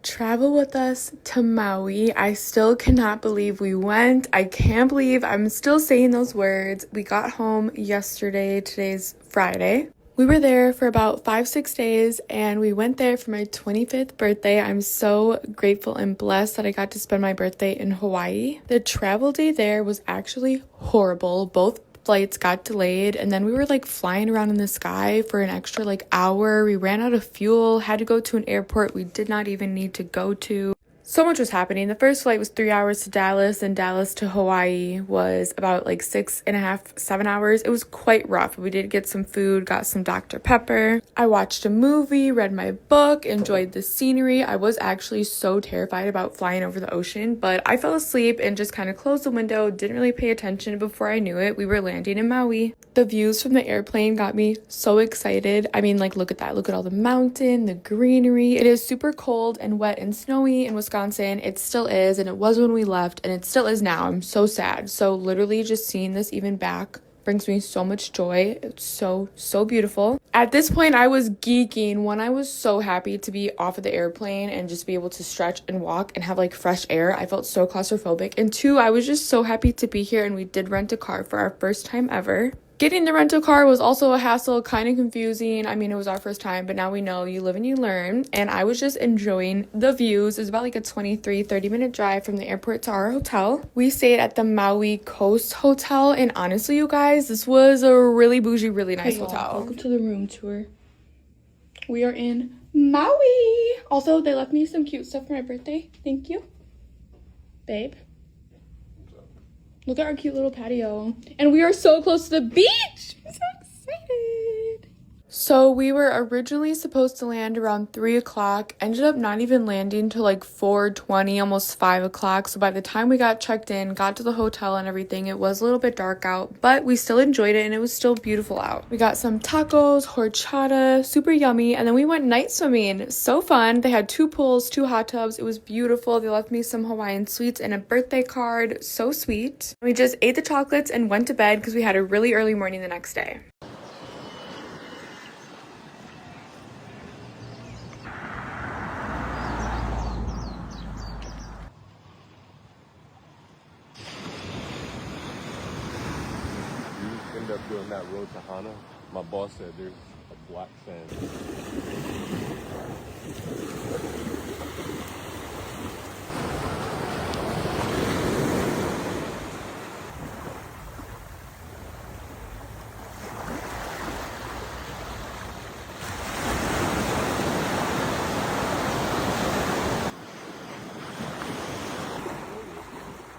Travel with us to Maui. I still cannot believe we went. I can't believe I'm still saying those words. We got home yesterday. Today's Friday. We were there for about 5-6 days and we went there for my 25th birthday. I'm so grateful and blessed that I got to spend my birthday in Hawaii. The travel day there was actually horrible. Both flights got delayed and then we were like flying around in the sky for an extra hour. We ran out of fuel, had to go to an airport we did not even need to go to. So much was happening. The first flight was 3 hours to Dallas, and Dallas to Hawaii was about 6.5, 7 hours. It was quite rough. We did get some food, got some Dr. Pepper. I watched a movie, read my book, enjoyed the scenery. I was actually so terrified about flying over the ocean, but I fell asleep and just kind of closed the window, didn't really pay attention. Before I knew it, we were landing in Maui. The views from the airplane got me so excited. I mean, look at that. Look at all the mountain, the greenery. It is super cold and wet and snowy in Wisconsin. It still is, and it was when we left, and it still is now. I'm so sad. So literally just seeing this even back brings me so much joy. It's so beautiful. At this point, I was geeking. One, I was so happy to be off of the airplane and just be able to stretch and walk and have fresh air. I felt so claustrophobic. And two, I was just so happy to be here, and we did rent a car for our first time ever. Getting the rental car was also a hassle, kind of confusing. I mean, it was our first time, but now we know, you live and you learn. And I was just enjoying the views. It was about a 30-minute drive from the airport to our hotel. We stayed at the Maui Coast Hotel, and honestly, you guys, this was a really bougie, really nice hotel. Welcome to the room tour. We are in Maui. Also, they left me some cute stuff for my birthday. Thank you, babe. Look at our cute little patio. And we are so close to the beach. I'm so excited. So we were originally supposed to land around 3 o'clock. Ended up not even landing till 4:20, almost 5 o'clock. So by the time we got checked in, got to the hotel and everything, it was a little bit dark out. But we still enjoyed it and it was still beautiful out. We got some tacos, horchata, super yummy. And then we went night swimming. So fun. They had 2 pools, 2 hot tubs. It was beautiful. They left me some Hawaiian sweets and a birthday card. So sweet. We just ate the chocolates and went to bed because we had a really early morning the next day. End up doing that road to Hana. My boss said there's a black sand.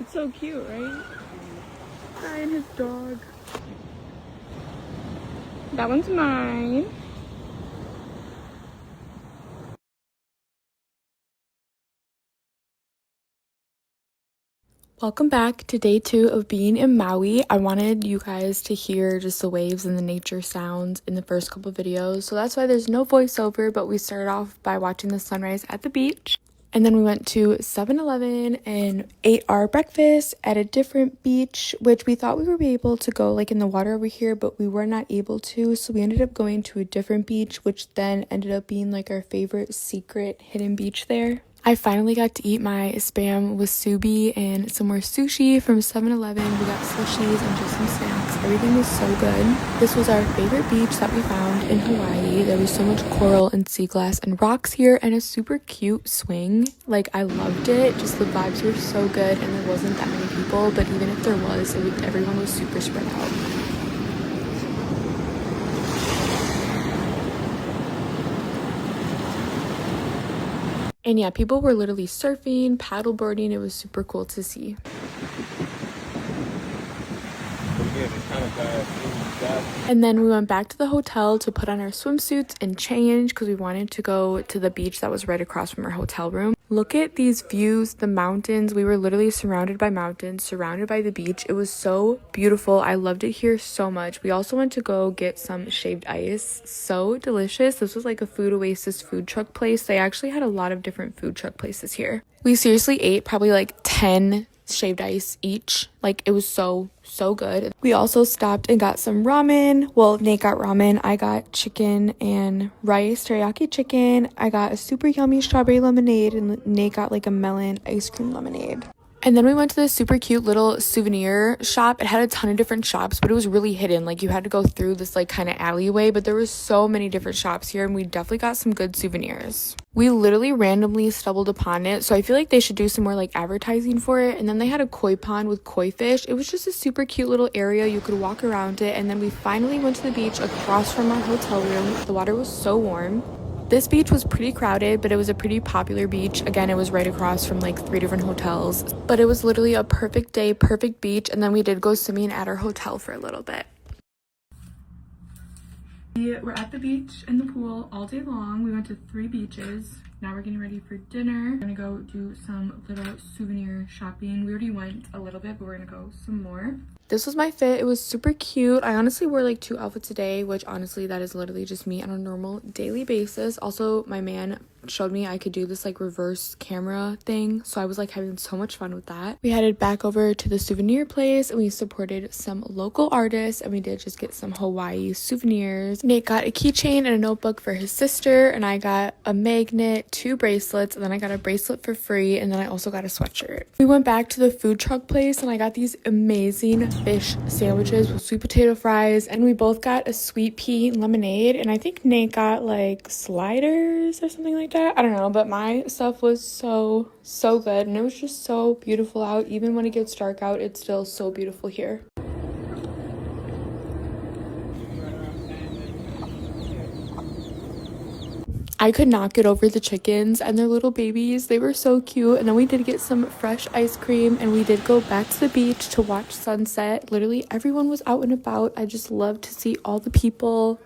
It's so cute, right? Guy and his dog. That one's mine. Welcome back to day 2 of being in Maui. I wanted you guys to hear just the waves and the nature sounds in the first couple videos. So that's why there's no voiceover, but we started off by watching the sunrise at the beach. And then we went to 7-Eleven and ate our breakfast at a different beach, which we thought we would be able to go in the water over here, but we were not able to. So we ended up going to a different beach, which then ended up being our favorite secret hidden beach there. I finally got to eat my Spam wasubi and some more sushi from 7-Eleven. We got slushies and just some snacks. Everything was so good. This was our favorite beach that we found in Hawaii. There was so much coral and sea glass and rocks here and a super cute swing. I loved it. Just the vibes were so good and there wasn't that many people, but even if there was, everyone was super spread out. And yeah, people were literally surfing, paddleboarding. It was super cool to see. And then we went back to the hotel to put on our swimsuits and change because we wanted to go to the beach that was right across from our hotel room. Look at these views, the mountains. We were literally surrounded by mountains, surrounded by the beach. It was so beautiful. I loved it here so much. We also went to go get some shaved ice. So delicious. This was a food oasis food truck place. They actually had a lot of different food truck places here. We seriously ate probably 10 shaved ice each. Like, it was so good. We also stopped and got some ramen. Well, Nate got ramen. I got chicken and rice, teriyaki chicken. I got a super yummy strawberry lemonade, and Nate got like a melon ice cream lemonade. And then we went to this super cute little souvenir shop. It had a ton of different shops, but it was really hidden. Like, you had to go through this like kind of alleyway, but there was so many different shops here, and we definitely got some good souvenirs. We literally randomly stumbled upon it, so I feel like they should do some more like advertising for it. And then they had a koi pond with koi fish. It was just a super cute little area. You could walk around it. And then we finally went to the beach across from our hotel room. The water was so warm. This beach was pretty crowded, but it was a pretty popular beach. Again, it was right across from like 3 different hotels, but it was literally a perfect day, perfect beach. And then we did go swimming at our hotel for a little bit. We were at the beach and the pool all day long. We went to 3 beaches. Now we're getting ready for dinner. We're gonna go do some little souvenir shopping. We already went a little bit, but we're gonna go some more. This was my fit. It was super cute. I honestly wore like 2 outfits a day, which honestly that is literally just me on a normal daily basis. Also, my man showed me I could do this like reverse camera thing, so I was like having so much fun with that. We headed back over to the souvenir place and we supported some local artists, and we did just get some Hawaii souvenirs. Nate got a keychain and a notebook for his sister, and I got a magnet, 2 bracelets, and then I got a bracelet for free, and then I also got a sweatshirt. We went back to the food truck place and I got these amazing fish sandwiches with sweet potato fries, and we both got a sweet pea lemonade, and I think Nate got like sliders or something like that. I don't know, but my stuff was so good, and it was just so beautiful out. Even when it gets dark out, it's still so beautiful here. I could not get over the chickens and their little babies. They were so cute. And then we did get some fresh ice cream, and we did go back to the beach to watch sunset. Literally everyone was out and about. I just loved to see all the people.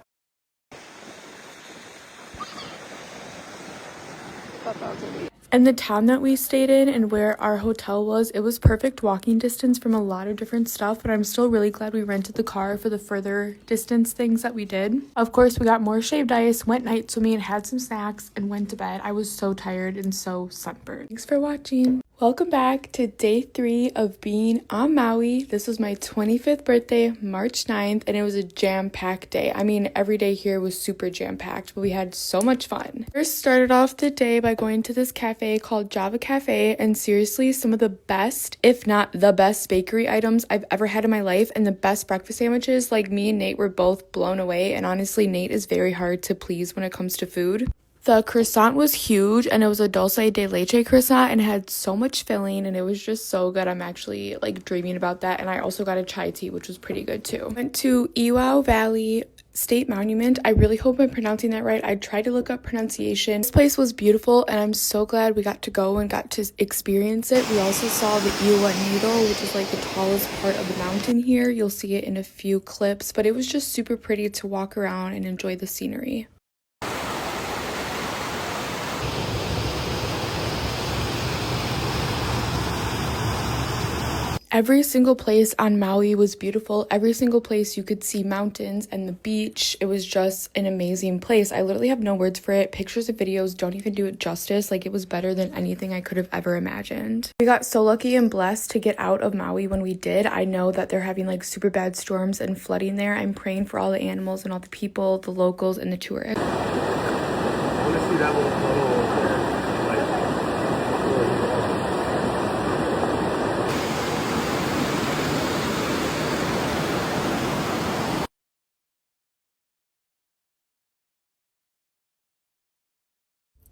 And the town that we stayed in and where our hotel was, it was perfect walking distance from a lot of different stuff, but I'm still really glad we rented the car for the further distance things that we did. Of course, we got more shaved ice, went night swimming, had some snacks, and went to bed. I was so tired and so sunburned. Thanks for watching. Welcome back to day 3 of being on Maui. This was my 25th birthday, March 9th, and it was a jam-packed day. I mean, every day here was super jam-packed, but we had so much fun. First started off the day by going to this cafe called Java Cafe, and seriously, some of the best, if not the best bakery items I've ever had in my life, and the best breakfast sandwiches. Like, me and Nate were both blown away, and honestly, Nate is very hard to please when it comes to food. The croissant was huge, and it was a dulce de leche croissant, and it had so much filling, and it was just so good. I'm actually like dreaming about that. And I also got a chai tea, which was pretty good too. Went to Iwao Valley State Monument. I really hope I'm pronouncing that right. I tried to look up pronunciation. This place was beautiful, and I'm so glad we got to go and got to experience it. We also saw the Iwa Needle, which is like the tallest part of the mountain here. You'll see it in a few clips, but it was just super pretty to walk around and enjoy the scenery. Every single place on Maui was beautiful. Every single place you could see mountains and the beach. It was just an amazing place. I literally have no words for it. Pictures and videos don't even do it justice. Like, it was better than anything I could have ever imagined. We got so lucky and blessed to get out of Maui when we did. I know that they're having like super bad storms and flooding there. I'm praying for all the animals and all the people, the locals and the tourists. I want to see that little puddle over there.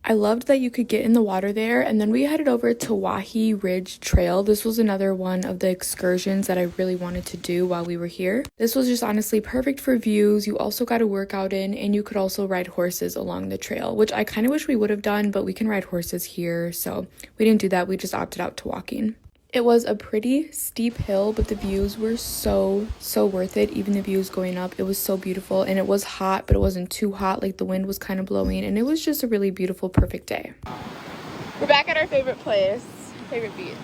I loved that you could get in the water there. And then we headed over to Wahi Ridge Trail. This was another one of the excursions that I really wanted to do while we were here. This was just honestly perfect for views. You also got a workout in, and you could also ride horses along the trail, which I kind of wish we would have done, but we can ride horses here, so we didn't do that. We just opted out to walking. It was a pretty steep hill, but the views were so worth it. Even the views going up, it was so beautiful, and it was hot, but it wasn't too hot. Like, the wind was kind of blowing, and it was just a really beautiful, perfect day. We're back at our favorite place, favorite beach.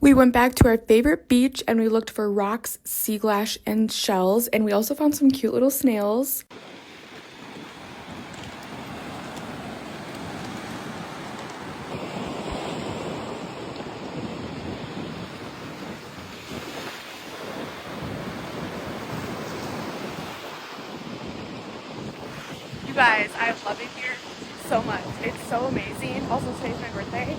We went back to our favorite beach and we looked for rocks, sea glass, and shells, and we also found some cute little snails. You guys, I love it here so much. It's so amazing. Also, today's my birthday.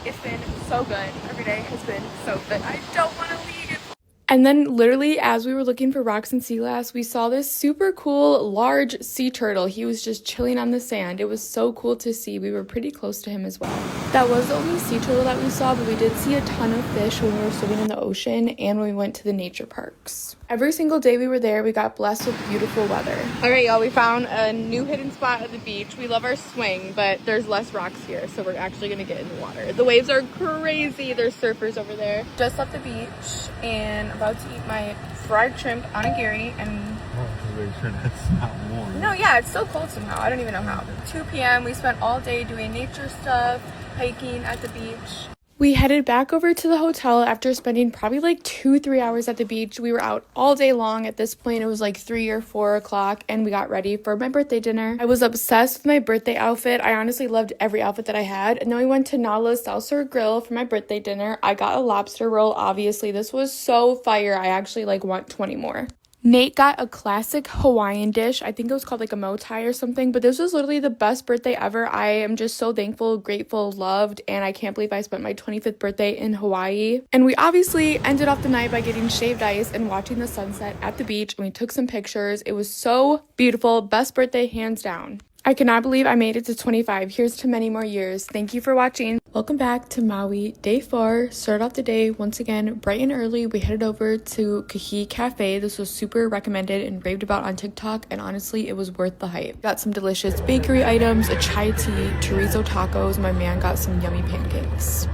It's been so good. Every day has been so good. I don't want to leave. And then literally as we were looking for rocks and sea glass, we saw this super cool large sea turtle. He was just chilling on the sand. It was so cool to see. We were pretty close to him as well. That was the only sea turtle that we saw, but we did see a ton of fish when we were swimming in the ocean and when we went to the nature parks. Every single day we were there, we got blessed with beautiful weather. All right, y'all, we found a new hidden spot at the beach. We love our swing, but there's less rocks here, so we're actually gonna get in the water. The waves are crazy. There's surfers over there. Just left the beach and about to eat my fried shrimp onigiri and Make sure that's not warm. no, yeah, it's still cold somehow. I don't even know how. 2 p.m. We spent all day doing nature stuff, hiking at the beach. We headed back over to the hotel after spending probably like 2-3 hours at the beach. We were out all day long. At this point, it was like 3 or 4 o'clock, and we got ready for my birthday dinner. I was obsessed with my birthday outfit. I honestly loved every outfit that I had. And then we went to Nala's Salsa Grill for my birthday dinner. I got a lobster roll, obviously. This was so fire. I actually like want 20 more. Nate got a classic Hawaiian dish. I think it was called like a mo tai or something, but this was literally the best birthday ever. I am just so thankful, grateful, loved, and I can't believe I spent my 25th birthday in Hawaii. And we obviously ended off the night by getting shaved ice and watching the sunset at the beach, and we took some pictures. It was so beautiful. Best birthday, hands down. I cannot believe I made it to 25. Here's to many more years. Thank you for watching. Welcome back to Maui. Day 4. Started off the day once again bright and early. We headed over to Kahi Cafe. This was super recommended and raved about on TikTok, and honestly, it was worth the hype. Got some delicious bakery items, a chai tea, chorizo tacos. My man got some yummy pancakes.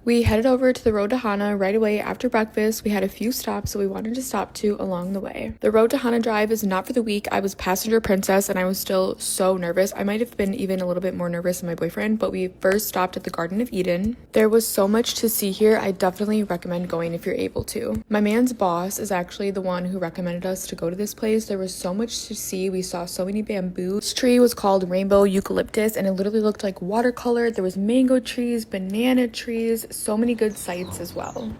We headed over to the road to Hana right away after breakfast. We had a few stops that we wanted to stop to along the way. The road to Hana drive is not for the weak. I was passenger princess and I was still so nervous. I might have been even a little bit more nervous than my boyfriend, but we first stopped at the Garden of Eden. There was so much to see here. I definitely recommend going if you're able to. My man's boss is actually the one who recommended us to go to this place. There was so much to see. We saw so many bamboo. This tree was called rainbow eucalyptus and it literally looked like watercolor. There was mango trees, banana trees, so many good sights as well.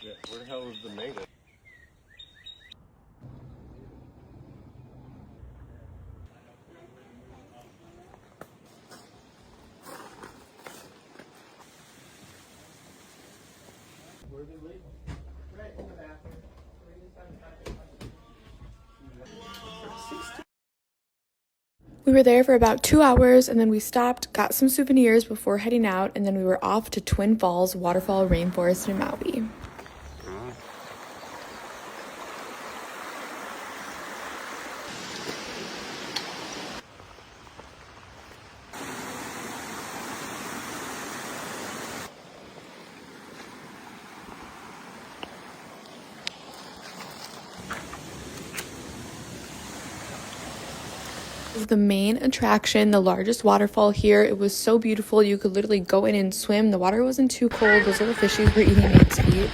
Yeah, where the hell is the mango? We were there for about 2 hours and then we stopped, got some souvenirs before heading out, and then we were off to Twin Falls Waterfall Rainforest in Maui. Is the main attraction, the largest waterfall here. It was so beautiful. You could literally go in and swim. The water wasn't too cold. Those little fishies were eating Nate's feet.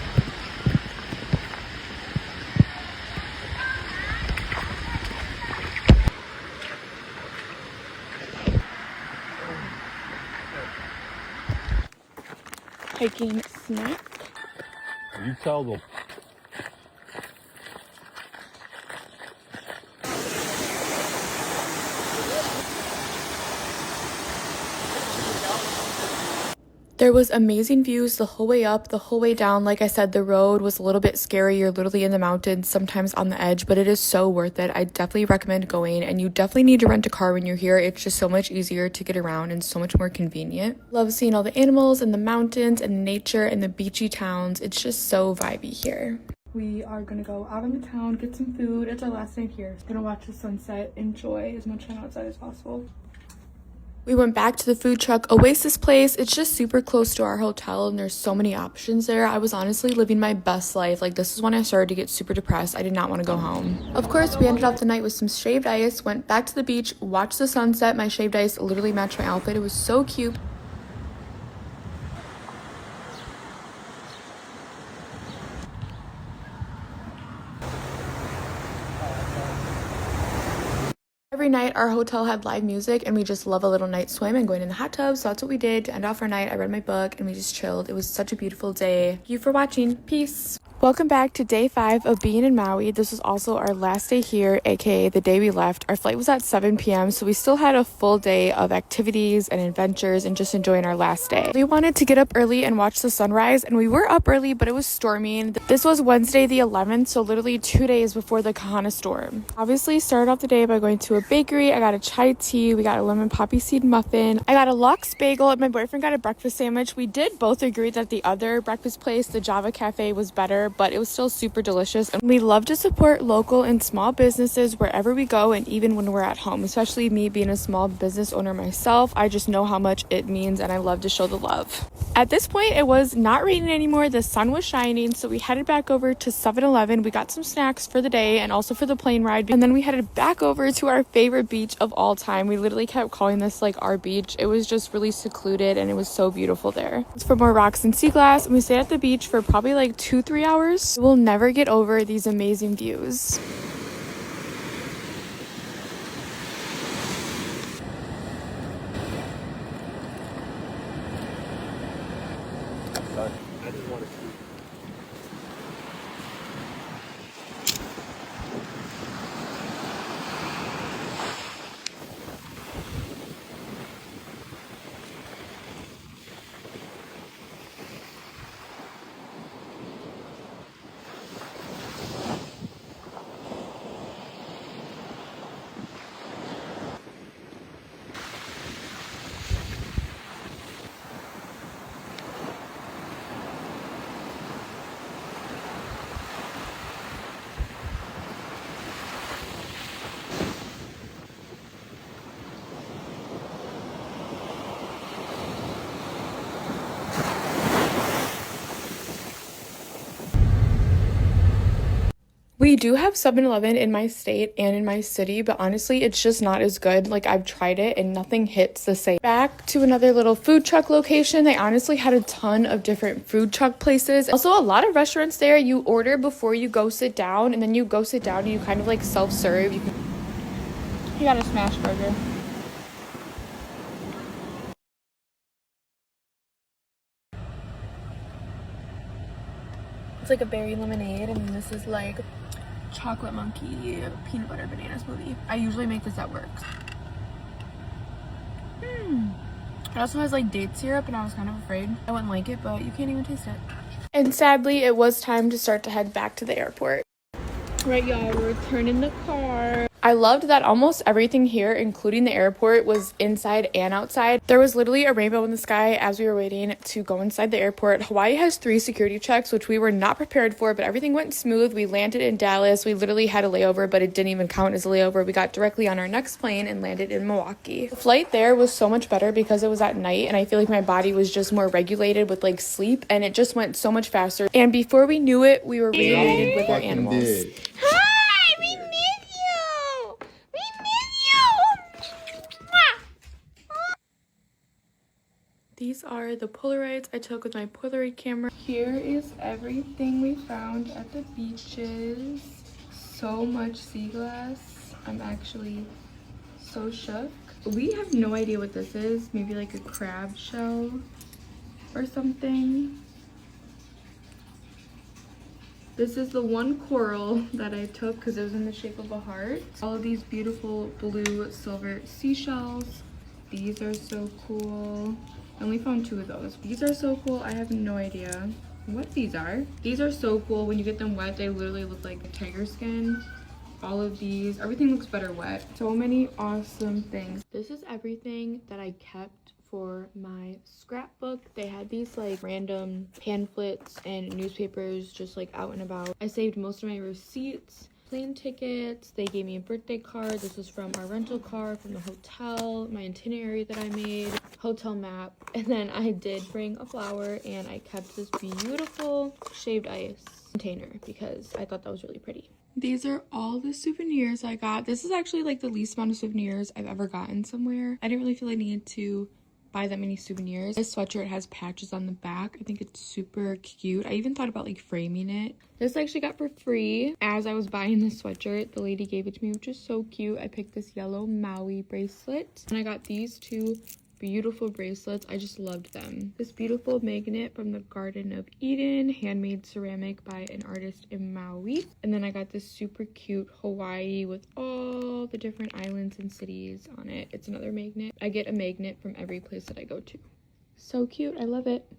Hiking snack. You tell them. There was amazing views the whole way up, the whole way down. Like I said, the road was a little bit scary. You're literally in the mountains, sometimes on the edge, but it is so worth it. I definitely recommend going, and you definitely need to rent a car when you're here. It's just so much easier to get around and so much more convenient. Love seeing all the animals and the mountains and nature and the beachy towns. It's just so vibey here. We are gonna go out in the town, get some food. It's our last night here. Gonna watch the sunset, enjoy as much time outside as possible. We went back to the food truck Oasis place. It's just super close to our hotel and there's so many options there. I was honestly living my best life. Like, this is when I started to get super depressed. I did not want to go home. Of course, we ended off the night with some shaved ice, went back to the beach, watched the sunset. My shaved ice literally matched my outfit. It was so cute. Every night our hotel had live music and we just love a little night swim and going in the hot tub. So that's what we did to end off our night. I read my book and we just chilled. It was such a beautiful day. Thank you for watching. Peace. Welcome back to day 5 of being in Maui. This was also our last day here, aka the day we left. Our flight was at 7 p.m. so we still had a full day of activities and adventures and just enjoying our last day. We wanted to get up early and watch the sunrise, and we were up early, but it was storming. This was Wednesday the 11th, so literally 2 days before the Kahana storm. Obviously started off the day by going to a bakery. I got a chai tea, we got a lemon poppy seed muffin, I got a lox bagel, and my boyfriend got a breakfast sandwich. We did both agree that the other breakfast place, the Java Cafe, was better, but it was still super delicious. And we love to support local and small businesses wherever we go, and even when we're at home, especially me being a small business owner myself. I just know how much it means and I love to show the love. At this point, it was not raining anymore. The sun was shining, so we headed back over to 7-Eleven. We got some snacks for the day and also for the plane ride, and then we headed back over to our favorite beach of all time. We literally kept calling this like our beach. It was just really secluded and it was so beautiful there. It's for more rocks and sea glass, and we stayed at the beach for probably like 2-3 hours. We'll never get over these amazing views. I just want to see. We do have 7-Eleven in my state and in my city, but honestly, it's just not as good. Like, I've tried it and nothing hits the same. Back to another little food truck location. They honestly had a ton of different food truck places. Also, a lot of restaurants there, you order before you go sit down, and then you go sit down and you kind of like self-serve. You got a smash burger. It's like a berry lemonade, and then this is like chocolate monkey peanut butter banana smoothie. I usually make this at work. It also has like date syrup, and I was kind of afraid I wouldn't like it, but you can't even taste it. And sadly, it was time to start to head back to the airport. Right, y'all, we're returning the car. I loved that almost everything here, including the airport, was inside and outside. There was literally a rainbow in the sky as we were waiting to go inside the airport. Hawaii has 3 security checks, which we were not prepared for, but everything went smooth. We landed in Dallas. We literally had a layover, but it didn't even count as a layover. We got directly on our next plane and landed in Milwaukee. The flight there was so much better because it was at night, and I feel like my body was just more regulated with like sleep, and it just went so much faster. And before we knew it, we were reunited with our animals. These are the Polaroids I took with my Polaroid camera. Here is everything we found at the beaches. So much sea glass. I'm actually so shook. We have no idea what this is. Maybe like a crab shell or something. This is the one coral that I took because it was in the shape of a heart. All of these beautiful blue silver seashells. These are so cool. I only found 2 of those. These are so cool. I have no idea what these are. These are so cool. When you get them wet, they literally look like tiger skin. All of these, everything looks better wet. So many awesome things. This is everything that I kept for my scrapbook. They had these like random pamphlets and newspapers just like out and about. I saved most of my receipts, plane tickets. They gave me a birthday card. This was from our rental car from the hotel, my itinerary that I made, hotel map. And then I did bring a flower, and I kept this beautiful shaved ice container because I thought that was really pretty. These are all the souvenirs I got. This is actually like the least amount of souvenirs I've ever gotten somewhere. I didn't really feel I needed to buy that many souvenirs. This sweatshirt has patches on the back. I think it's super cute. I even thought about like framing it. This I actually got for free as I was buying this sweatshirt. The lady gave it to me, which is so cute. I picked this yellow Maui bracelet, and I got these 2 beautiful bracelets. I just loved them. This beautiful magnet from the Garden of Eden, handmade ceramic by an artist in Maui. And then I got this super cute Hawaii with all the different islands and cities on it. It's another magnet. I get a magnet from every place that I go to. So cute. I love it.